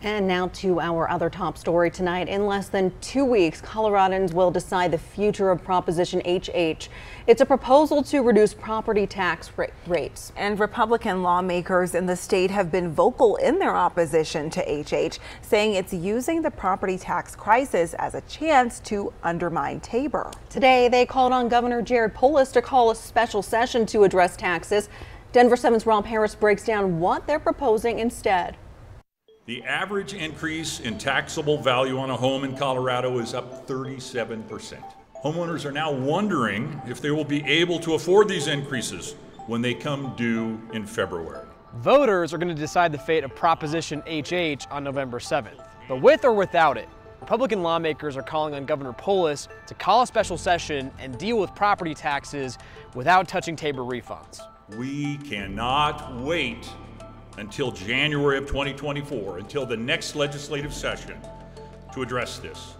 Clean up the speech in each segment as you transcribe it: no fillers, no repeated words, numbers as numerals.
And now to our other top story tonight. In less than 2 weeks, Coloradans will decide the future of Proposition HH. It's a proposal to reduce property tax rates. And Republican lawmakers in the state have been vocal in their opposition to HH, saying it's using the property tax crisis as a chance to undermine Tabor. Today, they called on Governor Polis to call a special session to address taxes. Denver 7's Rob Harris breaks down what they're proposing instead. The average increase in taxable value on a home in Colorado is up 37%. Homeowners are now wondering if they will be able to afford these increases when they come due in February. Voters are going to decide the fate of Proposition HH on November 7th. But with or without it, Republican lawmakers are calling on Governor Polis to call a special session and deal with property taxes without touching Tabor refunds. We cannot wait until January of 2024, until the next legislative session, to address this.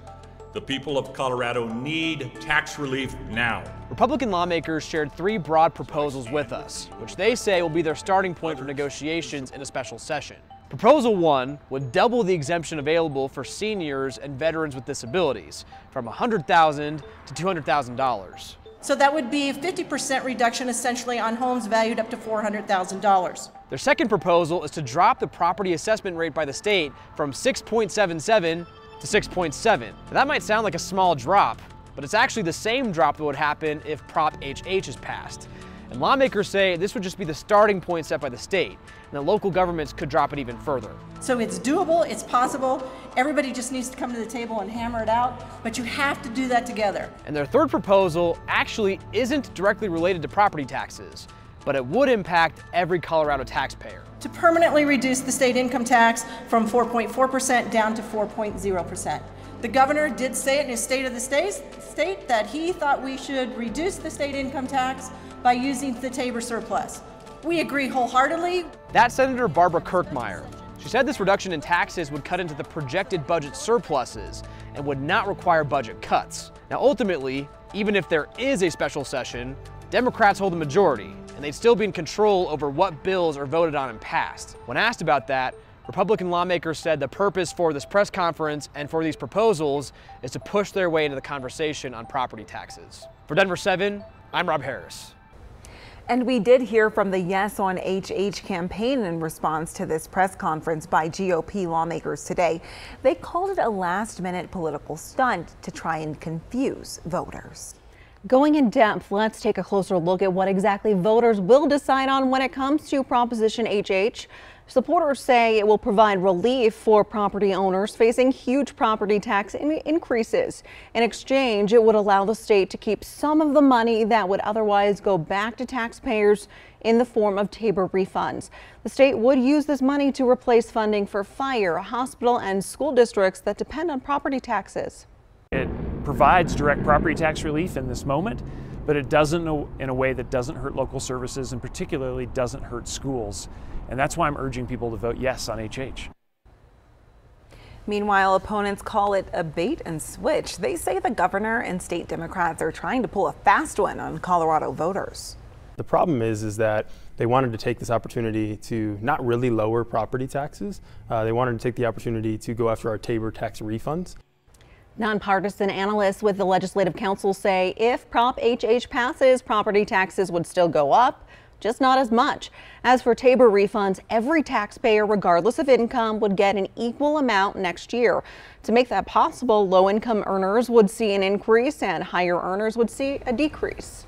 The people of Colorado need tax relief now. Republican lawmakers shared 3 broad proposals with us, which they say will be their starting point for negotiations in a special session. Proposal 1 would double the exemption available for seniors and veterans with disabilities from $100,000 to $200,000. So that would be a 50% reduction essentially on homes valued up to $400,000. Their second proposal is to drop the property assessment rate by the state from 6.77 to 6.7. Now, that might sound like a small drop, but it's actually the same drop that would happen if Prop HH is passed. And lawmakers say this would just be the starting point set by the state, and that local governments could drop it even further. So it's doable, it's possible. Everybody just needs to come to the table and hammer it out, but you have to do that together. And their third proposal actually isn't directly related to property taxes, but it would impact every Colorado taxpayer. To permanently reduce the state income tax from 4.4% down to 4.0%. The governor did say it in his State of the State that he thought we should reduce the state income tax by using the Tabor surplus. We agree wholeheartedly. That's Senator Barbara Kirkmeyer. She said this reduction in taxes would cut into the projected budget surpluses and would not require budget cuts. Now, ultimately, even if there is a special session, Democrats hold the majority, and they'd still be in control over what bills are voted on and passed. When asked about that, Republican lawmakers said the purpose for this press conference and for these proposals is to push their way into the conversation on property taxes. For Denver 7, I'm Rob Harris. And we did hear from the Yes on HH campaign in response to this press conference by GOP lawmakers today. They called it a last-minute political stunt to try and confuse voters. Going in depth, let's take a closer look at what exactly voters will decide on when it comes to Proposition HH. Supporters say it will provide relief for property owners facing huge property tax increases. In exchange, it would allow the state to keep some of the money that would otherwise go back to taxpayers in the form of Tabor refunds. The state would use this money to replace funding for fire, hospital, and school districts that depend on property taxes. It provides direct property tax relief in this moment, but it doesn't in a way that doesn't hurt local services and particularly doesn't hurt schools. And that's why I'm urging people to vote yes on HH. Meanwhile, opponents call it a bait and switch. They say the governor and state Democrats are trying to pull a fast one on Colorado voters. The problem is that they wanted to take this opportunity to not really lower property taxes. They wanted to take the opportunity to go after our Tabor tax refunds. Nonpartisan analysts with the Legislative Council say if Prop HH passes, property taxes would still go up, just not as much. As for Tabor refunds, every taxpayer, regardless of income, would get an equal amount next year. To make that possible, low-income earners would see an increase and higher earners would see a decrease.